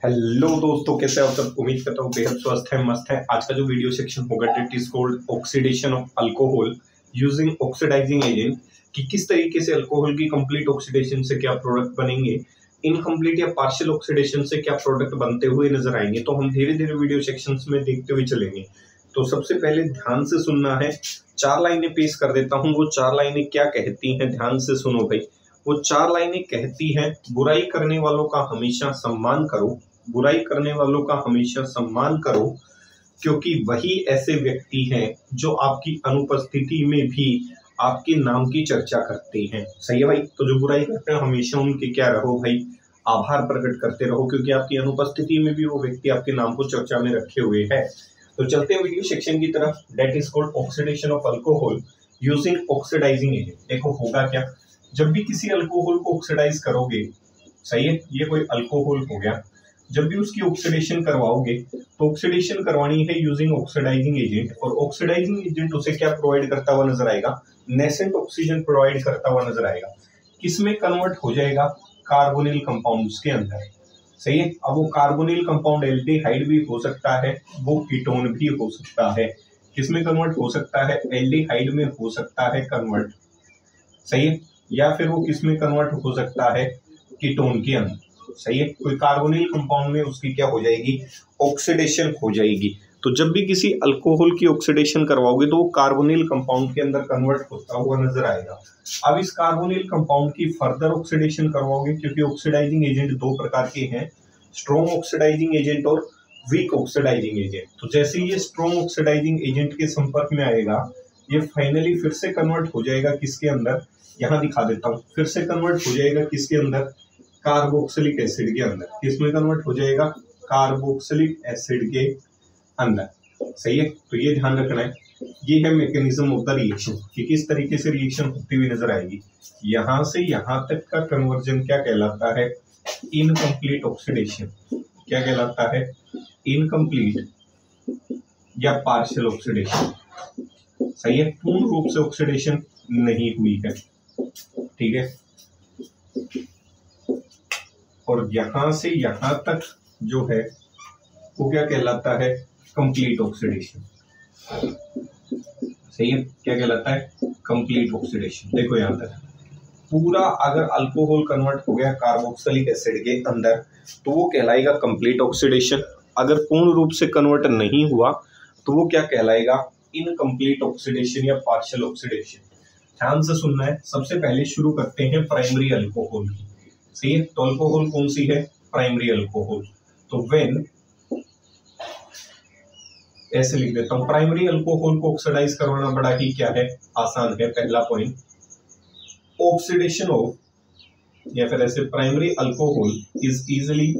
Hello दोस्तों, कैसे हो सब। उम्मीद करता हूँ बेहद स्वस्थ है, मस्त है। आज का जो वीडियो सेक्शन होगा that is called oxidation of alcohol using oxidising agent, कि किस तरीके से अल्कोहल की कंप्लीट ऑक्सीडेशन से क्या प्रोडक्ट बनेंगे, इनकम्प्लीट या पार्शियल ऑक्सीडेशन से क्या प्रोडक्ट बनते हुए नजर आएंगे। तो हम धीरे धीरे वीडियो सेक्शन में देखते हुए चलेंगे। तो सबसे पहले ध्यान से सुनना है, 4 लाइनें पेश कर देता हूँ। वो 4 लाइनें क्या कहती हैं, ध्यान से सुनो भाई। वो 4 लाइनें कहती हैं, बुराई करने वालों का हमेशा सम्मान करो, बुराई करने वालों का हमेशा सम्मान करो, क्योंकि वही ऐसे व्यक्ति हैं जो आपकी अनुपस्थिति में भी आपके नाम की चर्चा करते हैं। सही है भाई। तो जो बुराई करते हैं हमेशा उनके क्या रहो भाई, आभार प्रकट करते रहो, क्योंकि आपकी अनुपस्थिति में भी वो व्यक्ति आपके नाम को चर्चा में रखे हुए है। तो चलते हैं वीडियो सेक्शन की तरफ। That is called oxidation of alcohol using oxidising agent. देखो होगा क्या, जब भी किसी अल्कोहल को ऑक्सीडाइज करोगे, सही है, ये कोई अल्कोहल हो गया, जब भी उसकी ऑक्सीडेशन करवाओगे तो ऑक्सीडेशन करवानी है यूजिंग ऑक्सीडाइजिंग एजेंट। और ऑक्सीडाइजिंग एजेंट उसे क्या प्रोवाइड करता हुआ नजर आएगा, नेसेंट ऑक्सीजन प्रोवाइड करता हुआ नजर आएगा। किसमें कन्वर्ट हो जाएगा, कार्बोनिल कंपाउंड्स के अंदर। सही है। अब वो कार्बोनिल कंपाउंड एल्डिहाइड भी हो सकता है, वो कीटोन भी हो सकता है। किसमें कन्वर्ट हो सकता है, एल्डिहाइड में हो सकता है कन्वर्ट। सही है। या फिर वो किसमें कन्वर्ट हो सकता है, कीटोन के अंदर। सही है। कोई कार्बोनिल कंपाउंड में उसकी क्या हो जाएगी, ऑक्सीडेशन हो जाएगी। तो जब भी किसी अल्कोहल की ऑक्सीडेशन करवाओगे तो वो कार्बोनिल कंपाउंड के अंदर कन्वर्ट होता हुआ नजर आएगा। अब इस कार्बोनिल कंपाउंड की फर्दर ऑक्सीडेशन करवाओगे, क्योंकि ऑक्सीडाइजिंग एजेंट 2 प्रकार के हैं, स्ट्रॉन्ग ऑक्सीडाइजिंग एजेंट और वीक ऑक्सीडाइजिंग एजेंट। तो जैसे ये स्ट्रॉन्ग ऑक्सीडाइजिंग एजेंट के संपर्क में आएगा, ये फाइनली फिर से कन्वर्ट हो जाएगा किसके अंदर, यहाँ दिखा देता हूँ। फिर से कन्वर्ट हो जाएगा किसके अंदर, कार्बोक्सिलिक एसिड के अंदर। किसमें कन्वर्ट हो जाएगा, कार्बोक्सिलिक एसिड के अंदर। सही है। तो ये ध्यान रखना है, ये है मैकेनिज्म ऑफ द रिएक्शन कि किस तरीके से रिएक्शन होती हुई नजर आएगी। यहां से यहां तक का कन्वर्जन क्या कहलाता है, इनकम्प्लीट ऑक्सीडेशन। क्या कहलाता है, इनकम्प्लीट या पार्शियल ऑक्सीडेशन। सही है। पूर्ण रूप से ऑक्सीडेशन नहीं हुई है, ठीक है। और यहां से यहां तक जो है वो क्या कहलाता है, कंप्लीट ऑक्सीडेशन। सही है। क्या कहलाता है, कंप्लीट ऑक्सीडेशन। देखो यहां तक पूरा अगर अल्कोहल कन्वर्ट हो गया कार्बोक्सिलिक एसिड के अंदर तो वो कहलाएगा कंप्लीट ऑक्सीडेशन। अगर पूर्ण रूप से कन्वर्ट नहीं हुआ तो वो क्या कहलाएगा, इनकम्प्लीट ऑक्सीडेशन या पार्शियल ऑक्सीडेशन। ध्यान से सुनना है। सबसे पहले शुरू करते हैं प्राइमरी अल्कोहल की। सही है। तो अल्कोहल कौन सी है, प्राइमरी अल्कोहल। तो व्हेन, ऐसे लिख देता हूं, प्राइमरी अल्कोहल को ऑक्सीडाइज करवाना बड़ा ही क्या है, आसान है। पहला पॉइंट, ऑक्सीडेशन ऑफ, या फिर ऐसे primary alcohol is easily,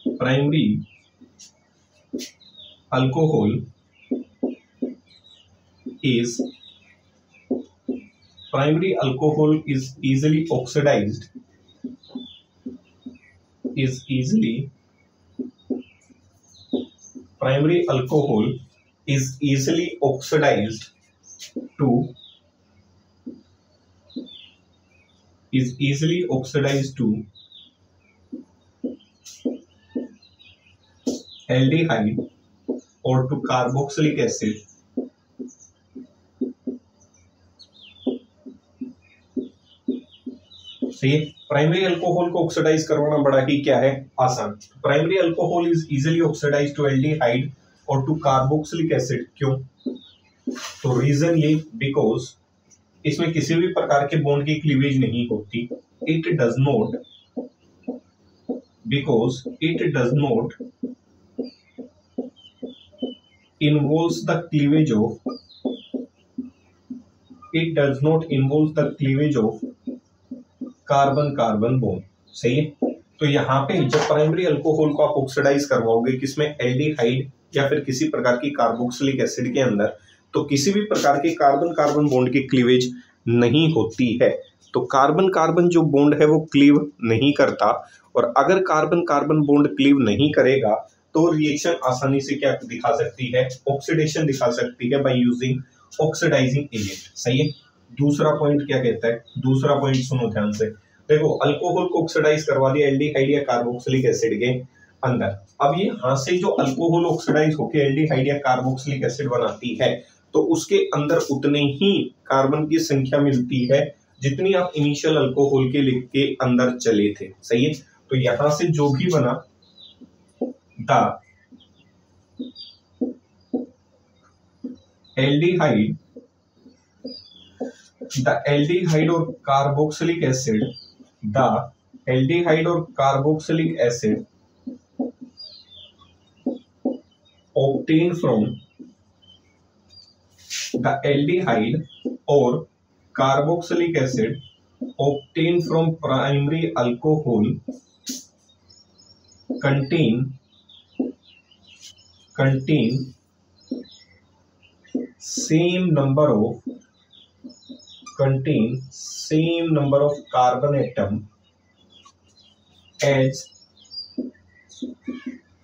primary alcohol is, primary alcohol is easily oxidised, is easily, primary alcohol is easily oxidized to, is easily oxidized to aldehyde or to carboxylic acid सही। Primary alcohol को oxidise करवाना बड़ा ही क्या है, आसान। Primary alcohol is easily oxidise to aldehyde और to carboxylic acid. क्यों, तो रीजन ये, बिकॉज इसमें किसी भी प्रकार के बॉन्ड की क्लीवेज नहीं होती। It does not, because it does not involves the cleavage of, it does not involve the cleavage of carbon carbon bond. सही है। तो यहाँ पे जब प्राइमरी अल्कोहल को आप ऑक्सीडाइज करवाओगे किसमें, एल्डिहाइड या फिर किसी प्रकार की कार्बोक्सिलिक एसिड के अंदर, तो किसी भी प्रकार के कार्बन कार्बन बॉन्ड की क्लीवेज नहीं होती है। तो कार्बन कार्बन जो बॉन्ड है वो क्लीव नहीं करता, और अगर कार्बन कार्बन बॉन्ड क्लीव नहीं करेगा तो रिएक्शन आसानी से क्या दिखा सकती है, ऑक्सीडेशन दिखा सकती है बाय यूजिंग ऑक्सीडाइजिंग एजेंट। सही है। दूसरा पॉइंट क्या कहता है, दूसरा पॉइंट सुनो ध्यान से, देखो अल्कोहल को ऑक्सीडाइज करवा दिया एल्डिहाइड या कार्बोक्सिलिक एसिड के अंदर। अब ये यहां से जो अल्कोहल ऑक्सीडाइज होकर एल्डिहाइड या कार्बोक्सिलिक एसिड बनाती है तो उसके अंदर उतने ही कार्बन की संख्या मिलती है जितनी आप इनिशियल अल्कोहल के अंदर चले थे। सही है, तो यहां से जो भी बना द एल्डिहाइड और कार्बोक्सिलिक एसिड, द एल्डिहाइड और carboxylic acid obtained from the aldehyde or carboxylic acid obtained from primary alcohol contain same number of carbon atom as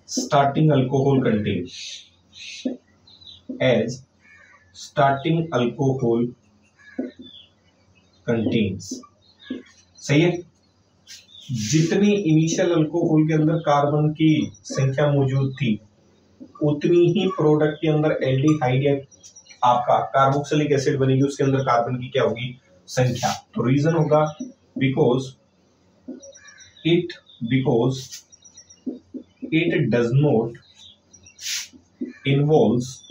starting alcohol contains, सही है, जितनी इनिशियल अल्कोहल के अंदर carbon की संख्या मौजूद थी उतनी ही प्रोडक्ट के अंदर एल्डिहाइड या आपका कार्बोक्सिलिक एसिड बनेगी, उसके अंदर कार्बन की क्या होगी संख्या। तो रीजन होगा because it does not involves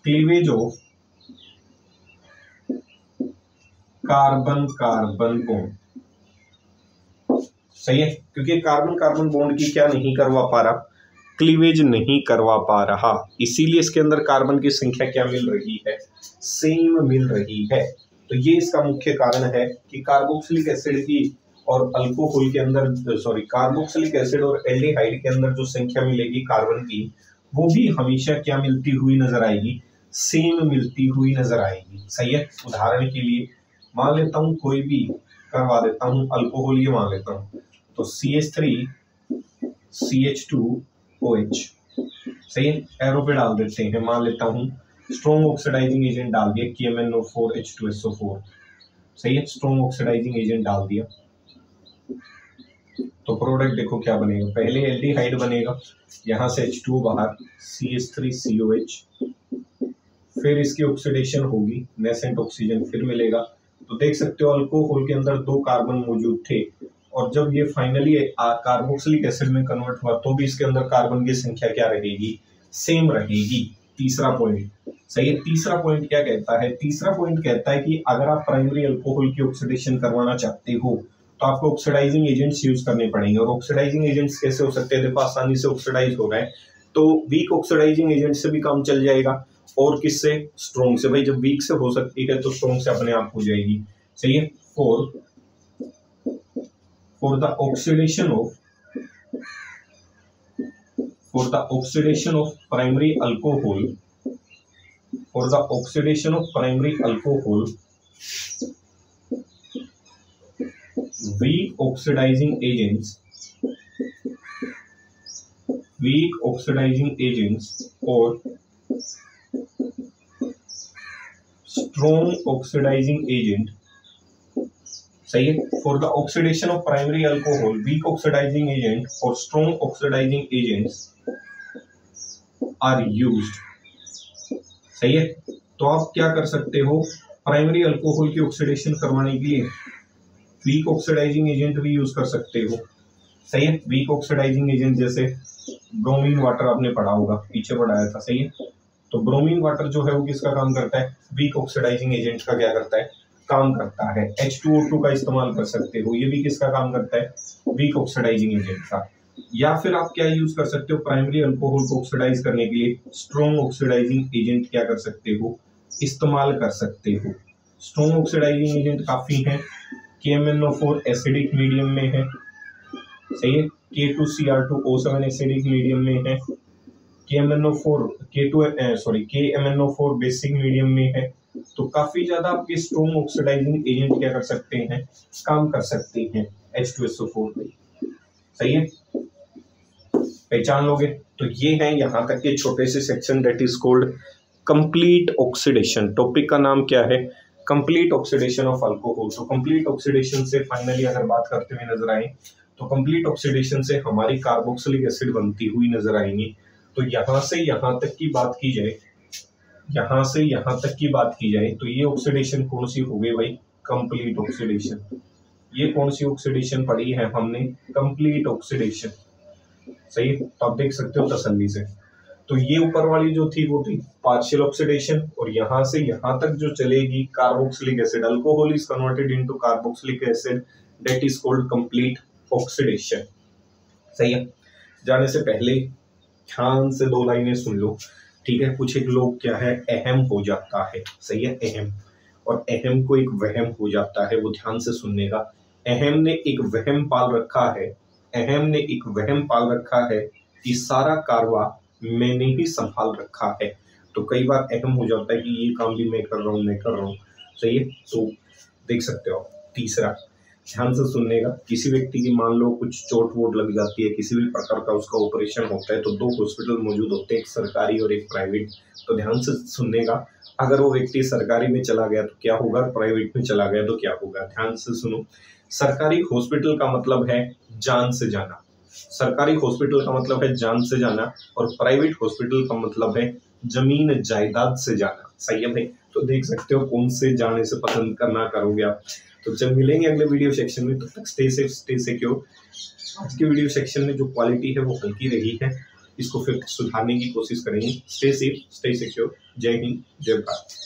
cleavage of carbon bond. सही है, क्योंकि कार्बन बॉन्ड की क्या नहीं करवा पा रहा, क्लीवेज नहीं करवा पा रहा, इसीलिए इसके अंदर कार्बन की संख्या क्या मिल रही है, सेम मिल रही है। तो ये इसका मुख्य कारण है कि कार्बोक्सिलिक एसिड की और अल्कोहल के अंदर कार्बोक्सिलिक एसिड और एल्डिहाइड के अंदर जो संख्या मिलेगी कार्बन की वो भी हमेशा क्या मिलती हुई नजर आएगी, सेम मिलती हुई नजर आएगी। सही है, उदाहरण के लिए मान लेता हूं कोई भी करवा देता हूं अल्कोहल, ये मान लेता हूं तो CH3 CH2OH। सही है, एरो पे डाल देते हैं, मान लेता हूं स्ट्रॉन्ग ऑक्सीडाइजिंग एजेंट डाल दिया KMnO4 H2SO4। सही है, स्ट्रॉन्ग ऑक्सीडाइजिंग एजेंट डाल दिया तो प्रोडक्ट देखो क्या बनेगा, पहले एल्डिहाइड बनेगा, यहां से H2O बाहर CH3COH, फिर इसकी ऑक्सीडेशन होगी, नेसेंट ऑक्सीजन फिर मिलेगा। तो देख सकते हो अल्कोहल के अंदर 2 कार्बन मौजूद थे और जब ये फाइनली कार्बोक्सिलिक एसिड में कन्वर्ट हुआ तो भी इसके अंदर कार्बन की संख्या क्या रहेगी, सेम रहेगी। तीसरा पॉइंट, सही है, तीसरा पॉइंट क्या कहता है, तीसरा पॉइंट कहता है कि अगर आप प्राइमरी अल्कोहल की ऑक्सीडेशन करवाना चाहते हो तो आपको ऑक्सीडाइजिंग एजेंट्स यूज करने पड़ेंगे। और ऑक्सीडाइजिंग एजेंट्स कैसे हो सकते हैं, देखो आसानी से ऑक्सीडाइज हो गए तो वीक ऑक्सीडाइजिंग एजेंट से भी काम चल जाएगा और किससे, स्ट्रॉन्ग से। भाई जब वीक से हो सकती है तो स्ट्रॉन्ग से अपने आप हो जाएगी। सही है, for the oxidation of primary alcohol, weak oxidizing agents or strong oxidizing agent। सही है, for the oxidation of primary alcohol weak oxidizing agent or strong oxidizing agents are used। सही है, तो आप क्या कर सकते हो, प्राइमरी अल्कोहल की ऑक्सीडेशन करवाने के लिए वीक ऑक्सीडाइजिंग एजेंट भी यूज कर सकते हो। सही है, वीक ऑक्सीडाइजिंग एजेंट जैसे ब्रोमीन वाटर आपने पढ़ा होगा, पीछे पढ़ाया था। सही है, तो ब्रोमीन वाटर जो है वो किसका काम करता है, वीक ऑक्सीडाइजिंग एजेंट का क्या करता है, काम करता है। H2O2 का इस्तेमाल कर सकते हो, ये भी किसका काम करता है, वीक ऑक्सीडाइजिंग एजेंट का। या फिर आप क्या यूज कर सकते हो, प्राइमरी अल्कोहल को ऑक्सीडाइज करने के लिए स्ट्रॉन्ग ऑक्सीडाइजिंग एजेंट क्या कर सकते हो, इस्तेमाल कर सकते हो। स्ट्रॉन्ग ऑक्सीडाइजिंग एजेंट काफी हैं, KMnO4 एसिडिक मीडियम में है। सही है, K2Cr2O7 एसिडिक मीडियम में है, KMnO4 बेसिक मीडियम में है। तो काफी ज्यादा आपके स्ट्रॉन्ग ऑक्सीडाइजिंग एजेंट क्या कर सकते हैं, काम कर सकते हैं H2SO4 पे। सही है, पहचान लोगे। तो ये है यहाँ तक के छोटे से section that is called complete oxidation. Topic का नाम क्या है, कंप्लीट ऑक्सीडेशन ऑफ अल्कोहल। तो कंप्लीट ऑक्सीडेशन से फाइनली अगर बात करते हुए नजर आए तो कंप्लीट ऑक्सीडेशन से हमारी कार्बोक्सिलिक एसिड बनती हुई नजर आएंगी। तो यहां से यहां तक की बात की जाए, यहां से यहां तक की बात की जाए तो ये ऑक्सीडेशन कौन सी हो गई भाई? Complete oxidation. ये कौन सी ऑक्सीडेशन पढ़ी है हमने? Complete oxidation. सही है, तो आप देख सकते हो तसल्ली से। तो ये ऊपर वाली जो थी वो थी पार्शियल ऑक्सीडेशन, और यहां से यहां तक जो चलेगी carboxylic acid, alcohol is converted into carboxylic acid, that is called complete oxidation. सही है, जाने से पहले ध्यान से दो लाइनें सुन लो, ठीक है। कुछ एक लोग क्या है, अहम हो जाता है, सही है, अहम, और अहम को एक वहम हो जाता है, वो ध्यान से सुनने का। अहम ने एक वहम पाल रखा है, अहम ने एक वहम पाल रखा है कि सारा कारवा मैंने ही संभाल रखा है। तो कई बार अहम हो जाता है कि ये काम भी मैं कर रहा हूँ, मैं कर रहा हूँ, सही है। तो देख सकते हो। तीसरा, ध्यान से सुनने का, किसी व्यक्ति की मान लो कुछ चोट वोट लग जाती है, किसी भी प्रकार का उसका ऑपरेशन होता है, तो दो हॉस्पिटल मौजूद होते हैं, एक सरकारी और एक प्राइवेट। तो ध्यान से सुनने का, अगर वो व्यक्ति सरकारी में चला गया तो क्या होगा, प्राइवेट में चला गया तो क्या होगा। ध्यान से सुनो। सरकारी हॉस्पिटल का मतलब है जान से जाना, सरकारी हॉस्पिटल का मतलब है जान से जाना, और प्राइवेट हॉस्पिटल का मतलब है जमीन जायदाद से जाना। सही है भाई, तो देख सकते हो कौन से जाने से पसंद करना करोगे आप। तो जब मिलेंगे अगले वीडियो सेक्शन में, तब तक स्टे सेफ, स्टे सिक्योर। आज के वीडियो सेक्शन में जो क्वालिटी है वो हल्की रही है, इसको फिर सुधारने की कोशिश करेंगे। Stay safe, stay secure. जय हिंद, जय भारत।